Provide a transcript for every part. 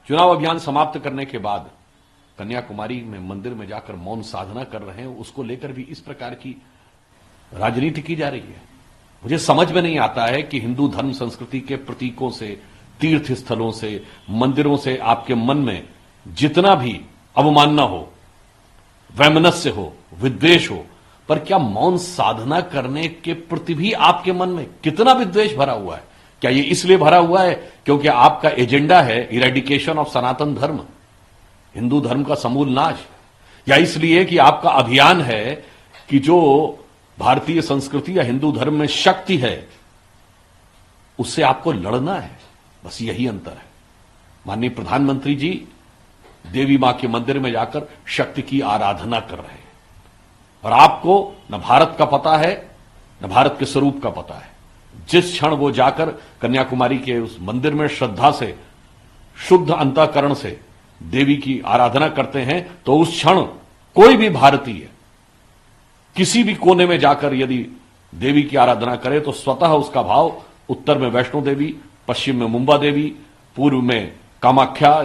चुनाव अभियान समाप्त करने के बाद कन्याकुमारी में मंदिर में जाकर मौन साधना कर रहे हैं, उसको लेकर भी इस प्रकार की राजनीति की जा रही है। मुझे समझ में नहीं आता है कि हिंदू धर्म संस्कृति के प्रतीकों से, तीर्थ स्थलों से, मंदिरों से आपके मन में जितना भी अवमानना हो, वैमनस्य हो, विद्वेष हो, पर क्या मौन साधना करने के प्रति भी आपके मन में कितना विद्वेष भरा हुआ है? क्या ये इसलिए भरा हुआ है क्योंकि आपका एजेंडा है इरेडिकेशन ऑफ सनातन धर्म, हिंदू धर्म का समूल नाश, या इसलिए कि आपका अभियान है कि जो भारतीय संस्कृति या हिंदू धर्म में शक्ति है उससे आपको लड़ना है? बस यही अंतर है। माननीय प्रधानमंत्री जी देवी मां के मंदिर में जाकर शक्ति की आराधना कर रहे हैं और आपको न भारत का पता है न भारत के स्वरूप का पता है। जिस क्षण वो जाकर कन्याकुमारी के उस मंदिर में श्रद्धा से, शुद्ध अंतःकरण से देवी की आराधना करते हैं तो उस क्षण कोई भी भारतीय किसी भी कोने में जाकर यदि देवी की आराधना करे तो स्वतः उसका भाव उत्तर में वैष्णो देवी, पश्चिम में मुंबा देवी, पूर्व में कामाख्या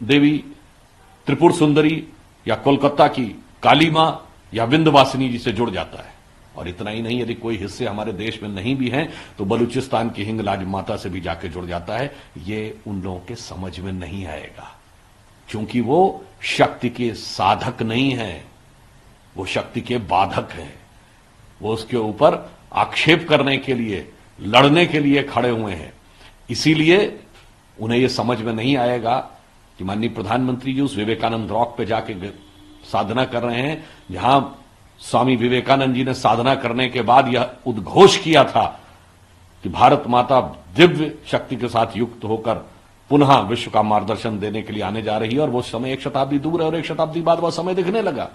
देवी, त्रिपुर सुंदरी या कोलकाता की काली मां या विंध्यवासिनी जी से जुड़ जाता है। और इतना ही नहीं, यदि कोई हिस्से हमारे देश में नहीं भी हैं तो बलूचिस्तान की हिंगलाज माता से भी जाके जुड़ जाता है। ये उन लोगों के समझ में नहीं आएगा क्योंकि वो शक्ति के साधक नहीं हैं, वो शक्ति के बाधक हैं। वो उसके ऊपर आक्षेप करने के लिए, लड़ने के लिए खड़े हुए हैं। इसीलिए उन्हें यह समझ में नहीं आएगा कि माननीय प्रधानमंत्री जी उस विवेकानंद रॉक पे जाके साधना कर रहे हैं जहां स्वामी विवेकानंद जी ने साधना करने के बाद यह उद्घोष किया था कि भारत माता दिव्य शक्ति के साथ युक्त होकर पुनः विश्व का मार्गदर्शन देने के लिए आने जा रही है। और वो समय 1 शताब्दी दूर है और 1 शताब्दी बाद वह समय दिखने लगा।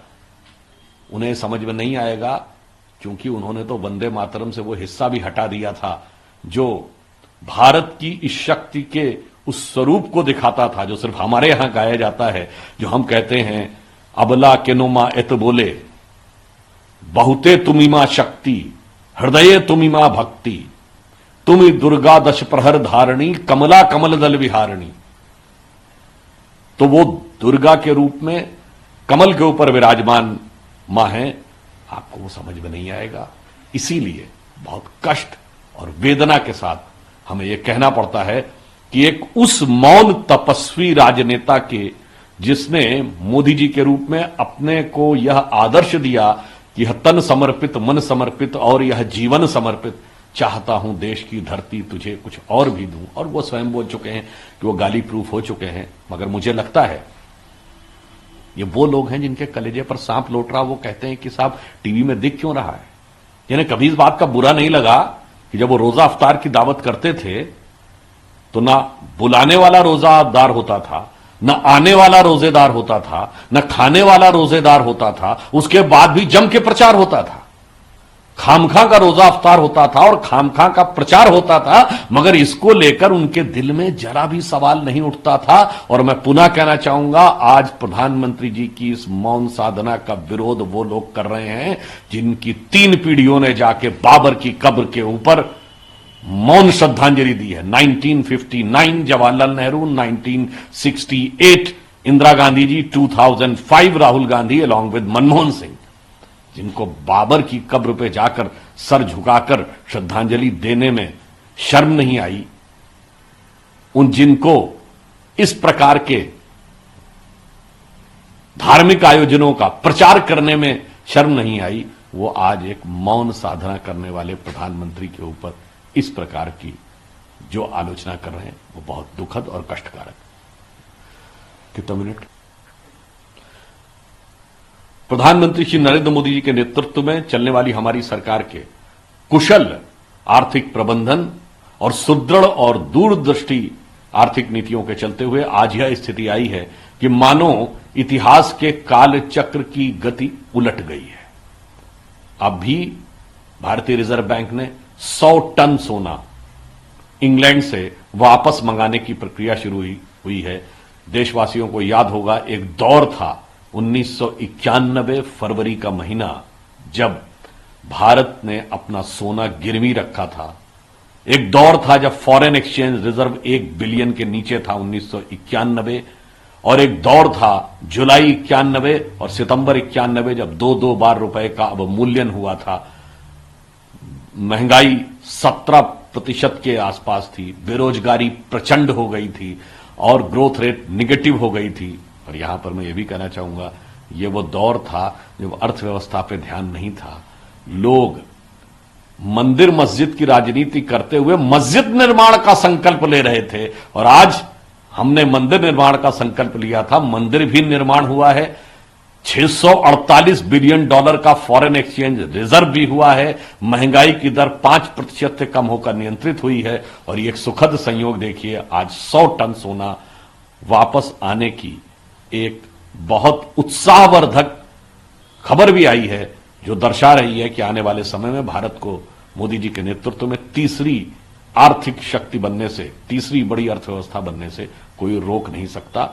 उन्हें समझ में नहीं आएगा क्योंकि उन्होंने तो वंदे मातरम से वो हिस्सा भी हटा दिया था जो भारत की इस शक्ति के उस स्वरूप को दिखाता था जो सिर्फ हमारे यहां गाया जाता है, जो हम कहते हैं अबला केनोमा एत बोले, बहुते तुमिमा शक्ति, हृदय तुमिमा भक्ति, तुमि दुर्गा दश प्रहर धारणी, कमला कमल दल विहारणी। तो वो दुर्गा के रूप में कमल के ऊपर विराजमान मां है, आपको वो समझ में नहीं आएगा। इसीलिए बहुत कष्ट और वेदना के साथ हमें यह कहना पड़ता है कि एक उस मौन तपस्वी राजनेता के जिसने मोदी जी के रूप में अपने को यह आदर्श दिया कि यह तन समर्पित, मन समर्पित और यह जीवन समर्पित, चाहता हूं देश की धरती तुझे कुछ और भी दूं, और वो स्वयं बोल चुके हैं कि वो गाली प्रूफ हो चुके हैं। मगर मुझे लगता है ये वो लोग हैं जिनके कलेजे पर सांप लौट रहा, वो कहते हैं कि साहब टीवी में दिख क्यों रहा है। यानी कभी इस बात का बुरा नहीं लगा कि जब वो रोजा अफ्तार की दावत करते थे तो ना बुलाने वाला रोजादार होता था, न आने वाला रोजेदार होता था, न खाने वाला रोजेदार होता था, उसके बाद भी जम के प्रचार होता था। खामखा का रोजा अफ्तार होता था और खामखा का प्रचार होता था, मगर इसको लेकर उनके दिल में जरा भी सवाल नहीं उठता था। और मैं पुनः कहना चाहूंगा, आज प्रधानमंत्री जी की इस मौन साधना का विरोध वो लोग कर रहे हैं जिनकी 3 पीढ़ियों ने जाके बाबर की कब्र के ऊपर मौन श्रद्धांजलि दी है। 1959 जवाहरलाल नेहरू, 1968 इंदिरा गांधी जी, 2005 राहुल गांधी अलॉन्ग विद मनमोहन सिंह, जिनको बाबर की कब्र पे जाकर सर झुकाकर श्रद्धांजलि देने में शर्म नहीं आई, उन जिनको इस प्रकार के धार्मिक आयोजनों का प्रचार करने में शर्म नहीं आई, वो आज एक मौन साधना करने वाले प्रधानमंत्री के ऊपर इस प्रकार की जो आलोचना कर रहे हैं वो बहुत दुखद और कष्टकारक। कितना मिनट? प्रधानमंत्री श्री नरेंद्र मोदी जी के नेतृत्व में चलने वाली हमारी सरकार के कुशल आर्थिक प्रबंधन और सुदृढ़ और दूरदृष्टि आर्थिक नीतियों के चलते हुए आज यह स्थिति आई है कि मानो इतिहास के काल चक्र की गति उलट गई है। अब भी भारतीय रिजर्व बैंक ने 100 टन सोना इंग्लैंड से वापस मंगाने की प्रक्रिया शुरू हुई है। देशवासियों को याद होगा, एक दौर था 1991 फरवरी का महीना जब भारत ने अपना सोना गिरवी रखा था एक दौर था जब फॉरेन एक्सचेंज रिजर्व 1 बिलियन के नीचे था 1991, और एक दौर था जुलाई 91 और सितंबर 91 जब 2-2 बार रुपए का अवमूल्यन हुआ था। महंगाई 17% के आसपास थी, बेरोजगारी प्रचंड हो गई थी और ग्रोथ रेट निगेटिव हो गई थी। और यहां पर मैं ये भी कहना चाहूंगा, ये वो दौर था जब अर्थव्यवस्था पे ध्यान नहीं था। लोग मंदिर मस्जिद की राजनीति करते हुए मस्जिद निर्माण का संकल्प ले रहे थे, और आज हमने मंदिर निर्माण का संकल्प लिया था, मंदिर भी निर्माण हुआ है। 648 बिलियन डॉलर का फॉरेन एक्सचेंज रिजर्व भी हुआ है। महंगाई की दर 5% से कम होकर नियंत्रित हुई है। और ये एक सुखद संयोग देखिए, आज 100 टन सोना वापस आने की एक बहुत उत्साहवर्धक खबर भी आई है, जो दर्शा रही है कि आने वाले समय में भारत को मोदी जी के नेतृत्व में तीसरी आर्थिक शक्ति बनने से, तीसरी बड़ी अर्थव्यवस्था बनने से कोई रोक नहीं सकता।